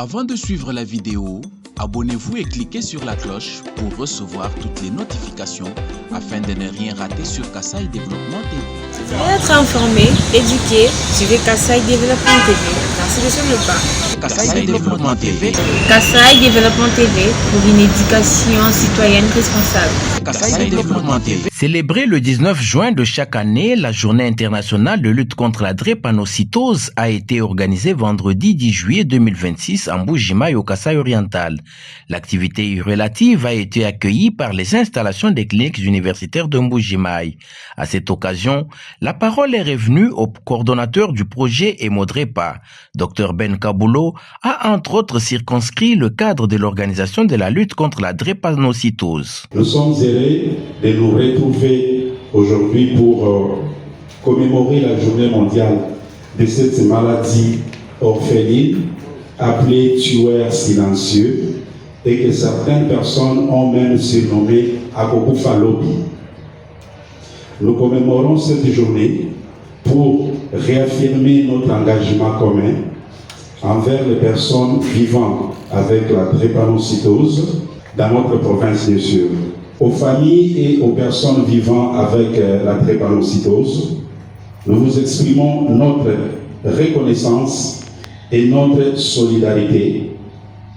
Avant de suivre la vidéo, abonnez-vous et cliquez sur la cloche pour recevoir toutes les notifications afin de ne rien rater sur Kassaï Développement TV. Pour être informé, éduqué, suivez Kassaï Développement TV. Merci de suivre le pas. Kassaï Développement TV. Kassaï Développement TV pour une éducation citoyenne responsable. Kassaï Développement TV. Célébrée le 19 juin de chaque année, la journée internationale de lutte contre la drépanocytose a été organisée vendredi 10 juillet 2026 en Mbuji-Mayi au Kassaï oriental. L'activité relative a été accueillie par les installations des cliniques universitaires de Mbuji-Mayi. À cette occasion, la parole est revenue au coordonnateur du projet Emodrepa. Dr Ben Kaboulo a entre autres circonscrit le cadre de l'organisation de la lutte contre la drépanocytose. Nous sommes heureux de nous retrouver aujourd'hui pour commémorer la journée mondiale de cette maladie orpheline appelée tueur silencieux et que certaines personnes ont même surnommé Akokufa Lobby. Nous commémorons cette journée pour réaffirmer notre engagement commun envers les personnes vivant avec la drépanocytose dans notre province, bien sûr. Aux familles et aux personnes vivant avec la drépanocytose, nous vous exprimons notre reconnaissance et notre solidarité.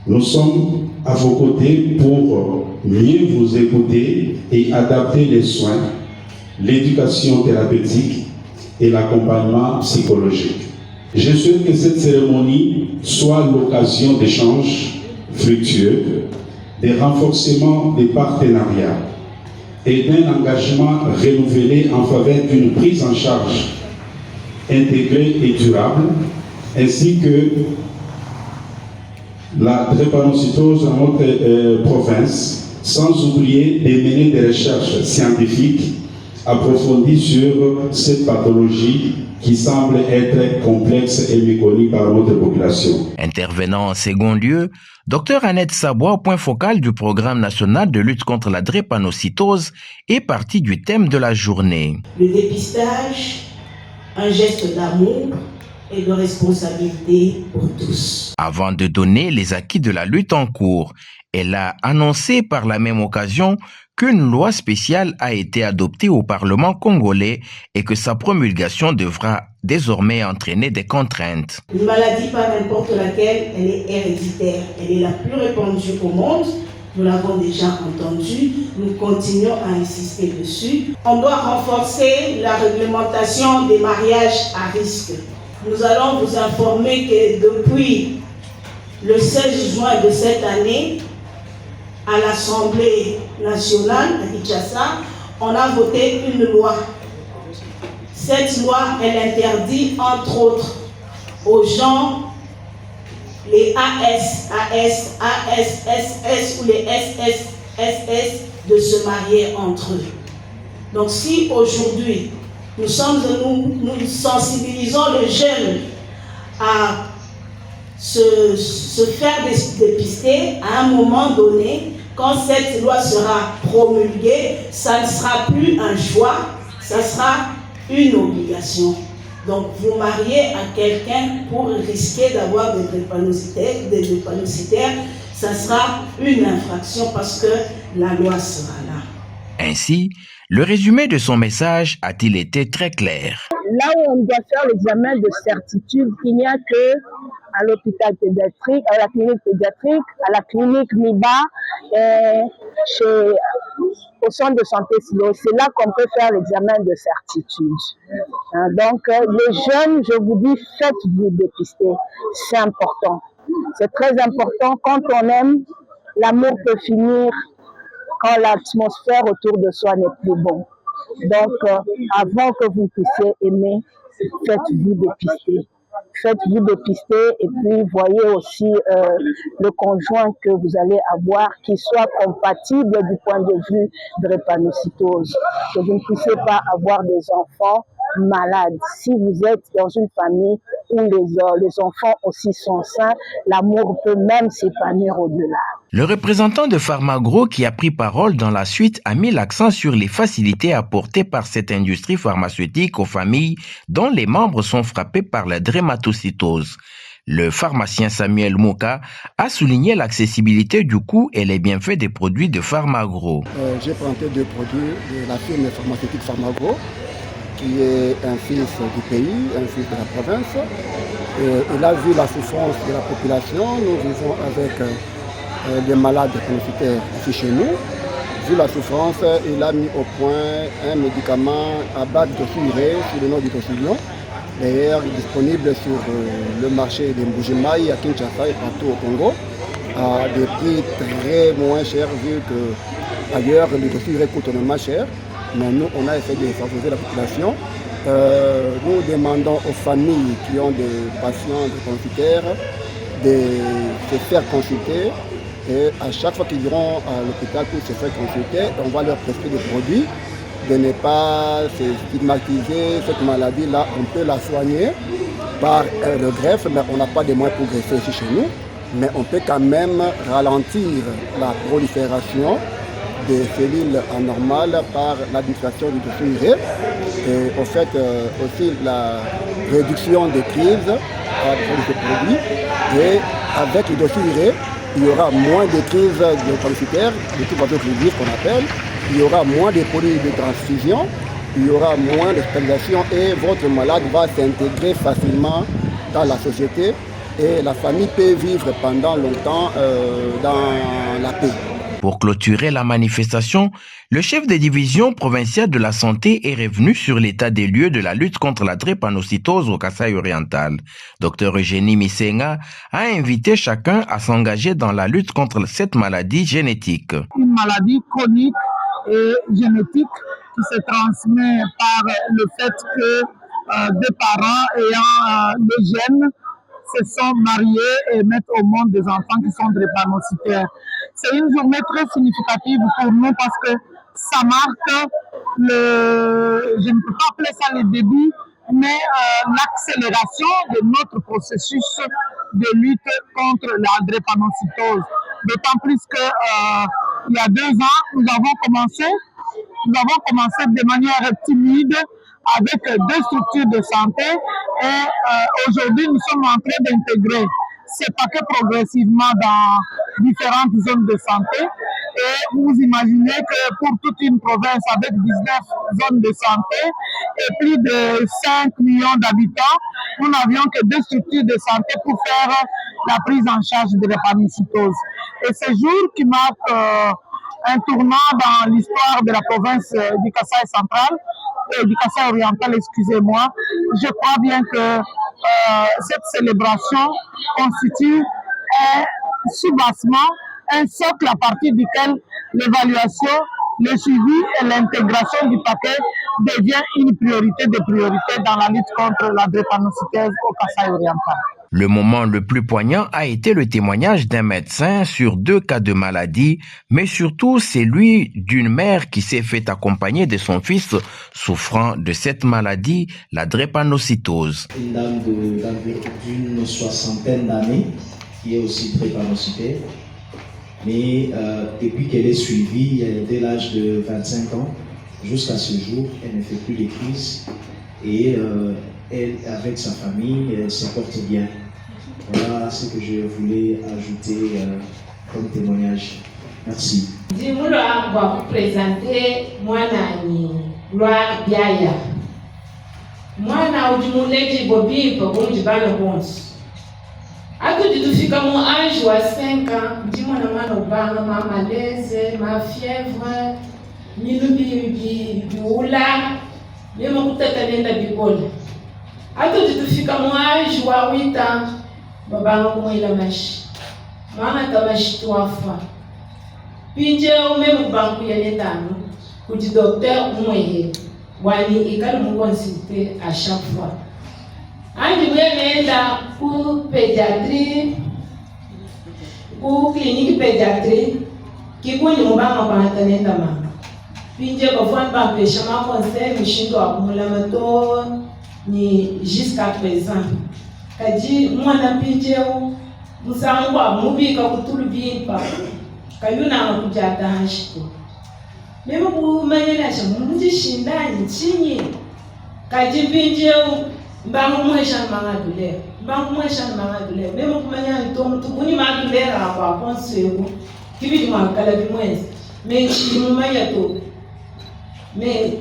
Nous sommes à vos côtés pour mieux vous écouter et adapter les soins, l'éducation thérapeutique et l'accompagnement psychologique. Je souhaite que cette cérémonie soit l'occasion d'échanges fructueux, de renforcement des partenariats et d'un engagement renouvelé en faveur d'une prise en charge intégrée et durable, ainsi que la drépanocytose dans notre province, sans oublier de mener des recherches scientifiques approfondies sur cette pathologie qui semble être complexe et méconnue par notre population. Intervenant en second lieu, Dr Annette Sabois, au point focal du programme national de lutte contre la drépanocytose, est partie du thème de la journée. Le dépistage, un geste d'amour et de responsabilité pour tous. Avant de donner les acquis de la lutte en cours, elle a annoncé par la même occasion qu'une loi spéciale a été adoptée au Parlement congolais et que sa promulgation devra désormais entraîner des contraintes. Une maladie, pas n'importe laquelle, elle est héréditaire. Elle est la plus répandue au monde. Nous l'avons déjà entendu. Nous continuons à insister dessus. On doit renforcer la réglementation des mariages à risque. Nous allons vous informer que depuis le 16 juin de cette année, à l'Assemblée nationale à Kinshasa, on a voté une loi. Cette loi, elle interdit, entre autres, aux gens, les AS, ASSS ou les SSSS, de se marier entre eux. Donc si aujourd'hui, nous sensibilisons les jeunes à se faire dépister, à un moment donné, quand cette loi sera promulguée, ça ne sera plus un choix, ça sera une obligation. Donc vous mariez à quelqu'un pour risquer d'avoir des drépanocytaires, ça sera une infraction parce que la loi sera là. Ainsi, le résumé de son message a-t-il été très clair. Là où on doit faire l'examen de certitude, il n'y a que à l'hôpital pédiatrique, à la clinique pédiatrique, à la clinique MIBA, au centre de santé Silo. C'est là qu'on peut faire l'examen de certitude. Donc, les jeunes, je vous dis, faites-vous dépister. C'est important. C'est très important. Quand on aime, l'amour peut finir quand l'atmosphère autour de soi n'est plus bonne. Donc, avant que vous puissiez aimer, faites-vous dépister. Faites-vous dépister et puis voyez aussi le conjoint que vous allez avoir qui soit compatible du point de vue de drépanocytose. Que vous ne puissiez pas avoir des enfants malades. Si vous êtes dans une famille où les enfants aussi sont sains, l'amour peut même s'épanouir au-delà. Le représentant de Pharmagro qui a pris parole dans la suite a mis l'accent sur les facilités apportées par cette industrie pharmaceutique aux familles dont les membres sont frappés par la drépanocytose. Le pharmacien Samuel Moka a souligné l'accessibilité du coût et les bienfaits des produits de Pharmagro. J'ai présenté deux produits de la firme pharmaceutique Pharmagro, qui est un fils du pays, un fils de la province. Il a vu la souffrance de la population. Nous vivons avec des malades chroniques ici chez nous. Vu la souffrance, il a mis au point un médicament à base de d'oxyuré sous le nom d'hydroxylion. D'ailleurs, disponible sur le marché de Mbujimayi à Kinshasa et partout au Congo, à des prix très moins chers, vu qu'ailleurs l'hydroxyuré coûte énormément cher. Mais nous, on a essayé de favoriser la population. Nous demandons aux familles qui ont des patients de consultaires de se faire consulter. Et à chaque fois qu'ils iront à l'hôpital pour se faire consulter, on va leur prescrire des produits, de ne pas se stigmatiser. Cette maladie-là, on peut la soigner par le greffe, mais on n'a pas de moyens pour greffer ici chez nous. Mais on peut quand même ralentir la prolifération des cellules anormales par l'administration du d'hydroxyuré. Et au fait aussi la réduction des crises par ces produits. Et avec l'hydroxyuré, il y aura moins de crises de transitaires, de tout vasoclusive qu'on appelle. Il y aura moins de produits de transfusion, il y aura moins d'hospitalisation et votre malade va s'intégrer facilement dans la société et la famille peut vivre pendant longtemps dans la paix. Pour clôturer la manifestation, le chef des divisions provinciales de la santé est revenu sur l'état des lieux de la lutte contre la drépanocytose au Kasaï oriental. Dr Eugénie Misenga a invité chacun à s'engager dans la lutte contre cette maladie génétique. Une maladie chronique et génétique qui se transmet par le fait que des parents ayant des gènes se sont mariés et mettent au monde des enfants qui sont drépanocytaires. C'est une journée très significative pour nous parce que ça marque je ne peux pas appeler ça le début, mais l'accélération de notre processus de lutte contre la drépanocytose. D'autant plus que il y a 2 ans, nous avons commencé de manière timide avec 2 structures de santé et aujourd'hui nous sommes en train d'intégrer ces paquets progressivement dans différentes zones de santé et vous imaginez que pour toute une province avec 19 zones de santé et plus de 5 millions d'habitants, nous n'avions que 2 structures de santé pour faire la prise en charge de la drépanocytose. Et ce jour qui marque un tournant dans l'histoire de la province du Kasaï central, du Kasaï oriental, excusez-moi, je crois bien que cette célébration constitue un soubassement, un socle à partir duquel l'évaluation, le suivi et l'intégration du paquet devient une priorité de priorité dans la lutte contre la drépanocytose au Kasaï oriental. Le moment le plus poignant a été le témoignage d'un médecin sur 2 cas de maladie, mais surtout celui d'une mère qui s'est fait accompagner de son fils souffrant de cette maladie, la drépanocytose. Une dame d'une 60aine d'années qui est aussi drépanocytaire, mais depuis qu'elle est suivie dès l'âge de 25 ans, jusqu'à ce jour, elle ne fait plus de crise et elle, avec sa famille, elle se porte bien. Voilà ce que je voulais ajouter comme témoignage. Merci. Je voulais vous présenter Mwanani Gloire Biaya. Mwana ujimuleki bobi pa kunjibana bonsi. Atudifika mon âge wa 5 ans, dis-moi na obanga ma malaise, ma fièvre, milubi biula, lema kutata nenda bikola. Atudifika mon âge wa 8 ans, babanga kumwila mashi. Mwana tamashi 3 fois. Pinje umeme kubanku ya netano, kuti docteur umwehe. Wani ikali mu consulter à chaque fois. Andi nenda ku pédiatrie, ku clinique pédiatrie, kikuni mubanga kwa tanenda mama. Pinje kwa fwa pesha ma conseil mishindo akumula mato ni jusqu'à présent. Kaji mwana pinje musangu amubika kutulubimpa. Kayuna akujata hashiko. Mimi kumanyelesha munji shindani chinyi kajipinje mbangu mwesha manga dule Banque moins cher ma douleur. Même pour manière tout pour ma douleur à quoi penser qui vit moi calabi moins. Mais je me maille tout. Mais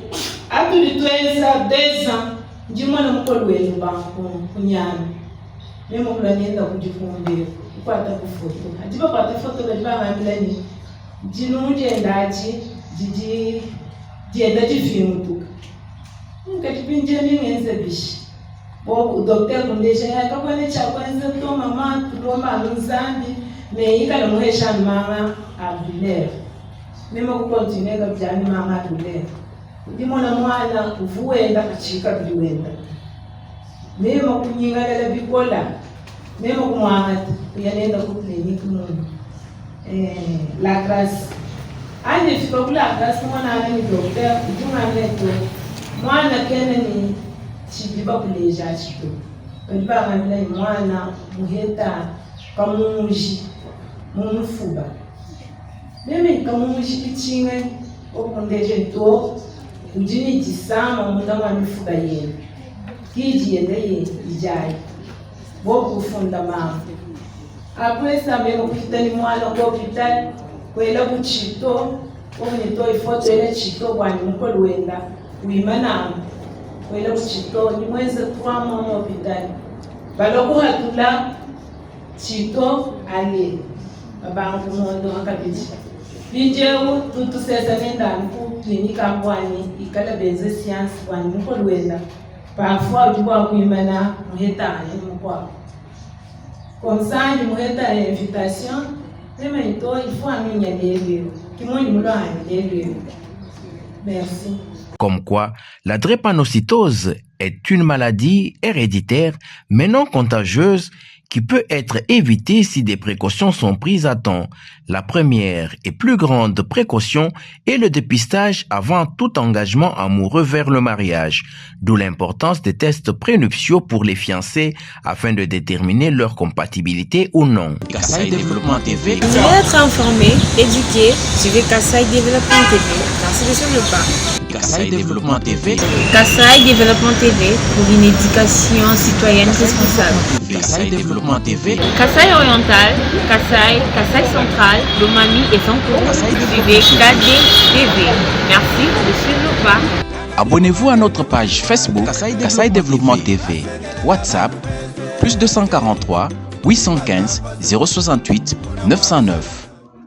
après 2 ans, dis-moi le mot loué le banque pour nyam. Même pour la niente pour du fondé. Quoi ta photo? Dis pas ta photo de ba ma milani. Dis-nous j'ai daji, j'ai daji film tout. Ngati pinjeni ngenze bishi. Bo docteur kundeje yakakwane chakwenze to mama tuloma nzambi me ikala muhesha mama abdulaire. Mema kukontinue kabjani mama abdulaire. Ndimona mwana kuvuenda kachika biwenda. Mema kunyingalela bikola. Mema kumwangati kuyanenda ku clinic mundu. La grâce. Ande fika kula grâce mwana ani docteur kujunga neto. Mwana kene ni chibiba kuleja chito. Kaliba ngamila mwana muheta kamunji mumufuba. Meme kamunji kichinga okundeje to ujini jisama mundama mifuba yenu. Kiji yende ijai. Boku funda mama. Après ça meme kupitani mwana kwa hospitali kwela kuchito omunito ifoto ele chito kwani mukolo wenda uimana kwela kuchito ni mwezi 3 mois hospitali baloko hatula chito ale babangu mondo akabiji binjewu tutu sesa nenda ku klinika kwani ikala benze science kwani mukolo wenda parfois ujua kuimana muheta ni mukwa comme ça ni muheta invitation mais il faut amener des merci. Comme quoi, la drépanocytose est une maladie héréditaire mais non contagieuse qui peut être évitée si des précautions sont prises à temps. La première et plus grande précaution est le dépistage avant tout engagement amoureux vers le mariage, d'où l'importance des tests prénuptiaux pour les fiancés afin de déterminer leur compatibilité ou non. Kassai Développement TV. Vous voulez être informé, éduqué, suivez Kassai Développement TV. Merci sur le pas. Kassai Développement TV. Kassai Développement TV pour une éducation citoyenne responsable. Kassai Développement TV. Kassai Oriental, Kassai Central, Lomami et Sankourou. Suivez KD TV. Merci de suivre le pas. Abonnez-vous à notre page Facebook Kassai Développement TV. WhatsApp +243 815 068 909.